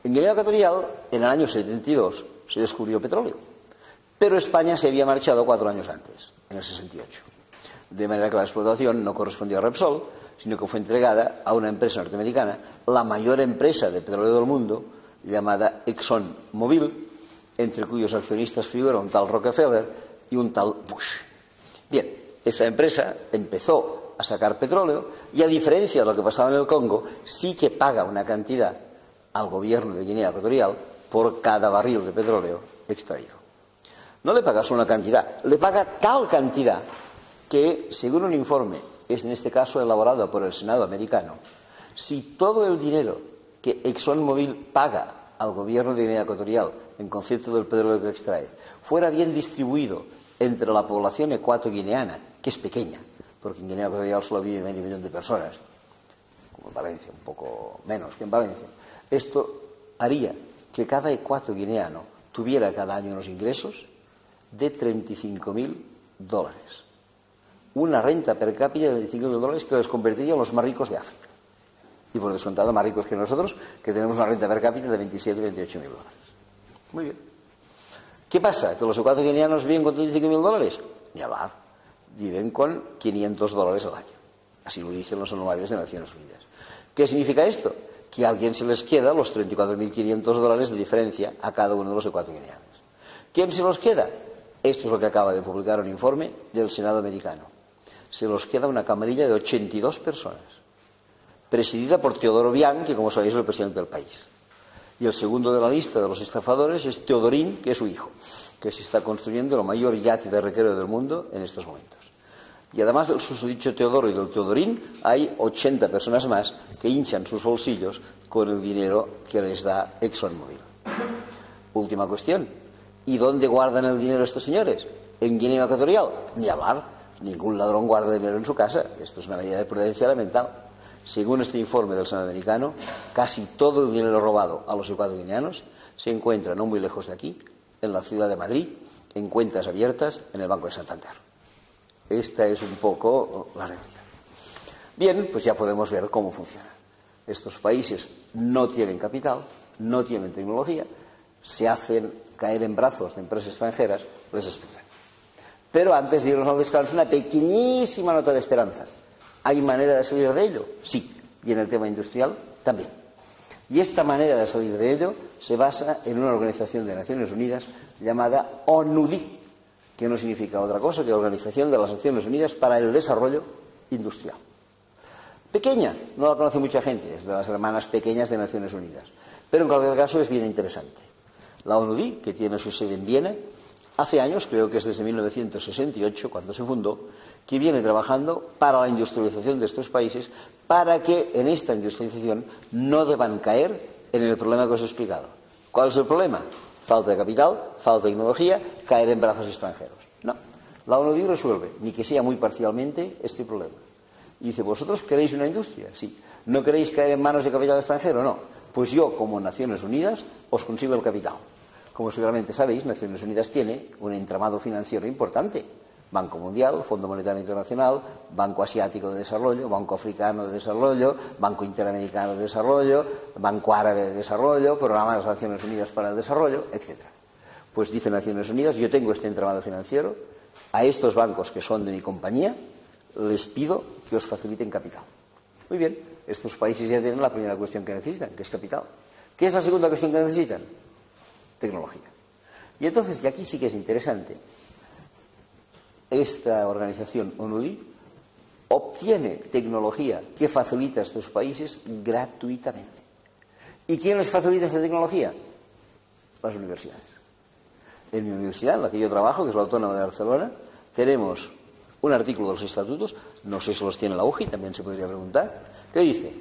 En Guinea Ecuatorial, en el año 72, se descubrió petróleo. Pero España se había marchado 4 años antes, en el 68. De manera que la explotación no correspondió a Repsol, sino que fue entregada a una empresa norteamericana, la mayor empresa de petróleo del mundo, llamada ExxonMobil, entre cuyos accionistas figura un tal Rockefeller y un tal Bush. Bien, esta empresa empezó a sacar petróleo y, a diferencia de lo que pasaba en el Congo, sí que paga una cantidad al gobierno de Guinea Ecuatorial por cada barril de petróleo extraído. No le paga solo una cantidad, le paga tal cantidad que, según un informe, es en este caso elaborado por el Senado americano, si todo el dinero que ExxonMobil paga al gobierno de Guinea Ecuatorial en concepto del petróleo que extrae fuera bien distribuido entre la población ecuatoguineana, que es pequeña, porque en Guinea Ecuatorial solo vive 500.000 de personas, como en Valencia, un poco menos que en Valencia, esto haría que cada ecuatoguineano tuviera cada año unos ingresos de $35.000. Una renta per cápita de $25.000 que les convertiría en los más ricos de África. Y por descontado más ricos que nosotros, que tenemos una renta per cápita de $27.000 y $28.000. Muy bien. ¿Qué pasa? ¿Que los ecuatoguineanos viven con $35.000? Ni hablar. Viven con $500 al año. Así lo dicen los anuarios de Naciones Unidas. ¿Qué significa esto? Que a alguien se les queda los $34.500 de diferencia a cada uno de los ecuatoguineanos. ¿Quién se los queda? Esto es lo que acaba de publicar un informe del Senado americano. Se los queda una camarilla de 82 personas, presidida por Teodoro Bian, que como sabéis es el presidente del país. Y el segundo de la lista de los estafadores es Teodorín, que es su hijo, que se está construyendo el mayor yate de recreo del mundo en estos momentos. Y además del susodicho Teodoro y del Teodorín, hay 80 personas más que hinchan sus bolsillos con el dinero que les da ExxonMobil. Última cuestión. ¿Y dónde guardan el dinero estos señores? ¿En Guinea Ecuatorial? Ni hablar. Ningún ladrón guarda dinero en su casa. Esto es una medida de prudencia elemental. Según este informe del Senado americano, casi todo el dinero robado a los ecuatoguineanos se encuentra no muy lejos de aquí, en la ciudad de Madrid, en cuentas abiertas en el Banco de Santander. Esta es un poco la realidad. Bien, pues ya podemos ver cómo funciona. Estos países no tienen capital, no tienen tecnología, se hacen caer en brazos de empresas extranjeras, les explotan. Pero antes de irnos al descanso, una pequeñísima nota de esperanza. ¿Hay manera de salir de ello? Sí. Y en el tema industrial, también. Y esta manera de salir de ello se basa en una organización de Naciones Unidas llamada ONUDI, que no significa otra cosa que Organización de las Naciones Unidas para el Desarrollo Industrial. Pequeña, no la conoce mucha gente, es de las hermanas pequeñas de Naciones Unidas. Pero en cualquier caso es bien interesante. La ONUDI, que tiene su sede en Viena, hace años, creo que es desde 1968, cuando se fundó, que viene trabajando para la industrialización de estos países, para que en esta industrialización no deban caer en el problema que os he explicado. ¿Cuál es el problema? Falta de capital, falta de tecnología, caer en brazos extranjeros. No, la ONUDI resuelve, ni que sea muy parcialmente, este problema. Y dice, ¿vosotros queréis una industria? Sí. ¿No queréis caer en manos de capital extranjero? No. Pues yo, como Naciones Unidas, os consigo el capital. Como seguramente sabéis, Naciones Unidas tiene un entramado financiero importante. Banco Mundial, Fondo Monetario Internacional, Banco Asiático de Desarrollo, Banco Africano de Desarrollo, Banco Interamericano de Desarrollo, Banco Árabe de Desarrollo, Programa de las Naciones Unidas para el Desarrollo, etc. Pues dice Naciones Unidas, yo tengo este entramado financiero, a estos bancos que son de mi compañía, les pido que os faciliten capital. Muy bien, estos países ya tienen la primera cuestión que necesitan, que es capital. ¿Qué es la segunda cuestión que necesitan? Tecnología. Y entonces, y aquí sí que es interesante, esta organización ONUDI obtiene tecnología que facilita a estos países gratuitamente. ¿Y quién les facilita esta tecnología? Las universidades. En mi universidad, en la que yo trabajo, que es la Autónoma de Barcelona, tenemos un artículo de los estatutos, no sé si los tiene la UGI, también se podría preguntar, que dice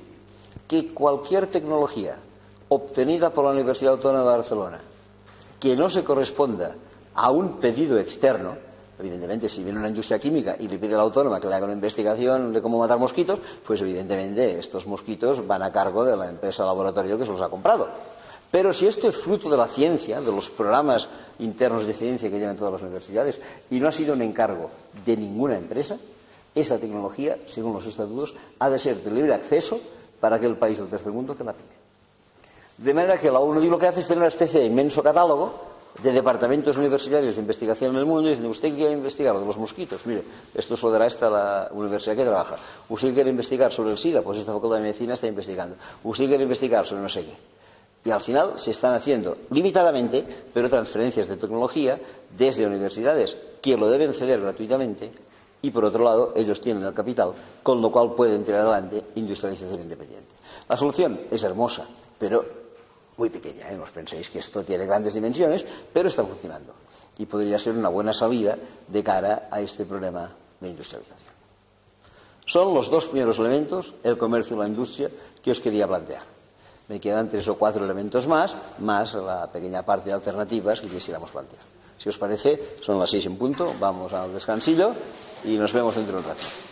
que cualquier tecnología obtenida por la Universidad Autónoma de Barcelona que no se corresponda a un pedido externo, Evidentemente, si viene una industria química y le pide a la autónoma que le haga una investigación de cómo matar mosquitos, pues evidentemente estos mosquitos van a cargo de la empresa laboratorio que se los ha comprado. Pero si esto es fruto de la ciencia, de los programas internos de ciencia que tienen todas las universidades, y no ha sido un encargo de ninguna empresa, esa tecnología, según los estatutos, ha de ser de libre acceso para aquel país del tercer mundo que la pide. De manera que la UNODI lo que hace es tener una especie de inmenso catálogo de departamentos universitarios de investigación en el mundo, y dicen: usted quiere investigar de los mosquitos, mire, esto es lo dará la universidad que trabaja. Usted quiere investigar sobre el SIDA, pues esta facultad de medicina está investigando. Usted quiere investigar sobre no sé qué. Y al final se están haciendo limitadamente, pero transferencias de tecnología desde universidades que lo deben ceder gratuitamente, y por otro lado ellos tienen el capital, con lo cual pueden tirar adelante industrialización independiente. La solución es hermosa, pero muy pequeña, ¿eh? No os penséis que esto tiene grandes dimensiones, pero está funcionando y podría ser una buena salida de cara a este problema de industrialización. Son los dos primeros elementos, el comercio y la industria, que os quería plantear. Me quedan 3 o 4 elementos más la pequeña parte de alternativas que quisiéramos plantear. Si os parece, son las 6 en punto, vamos al descansillo y nos vemos dentro de un rato.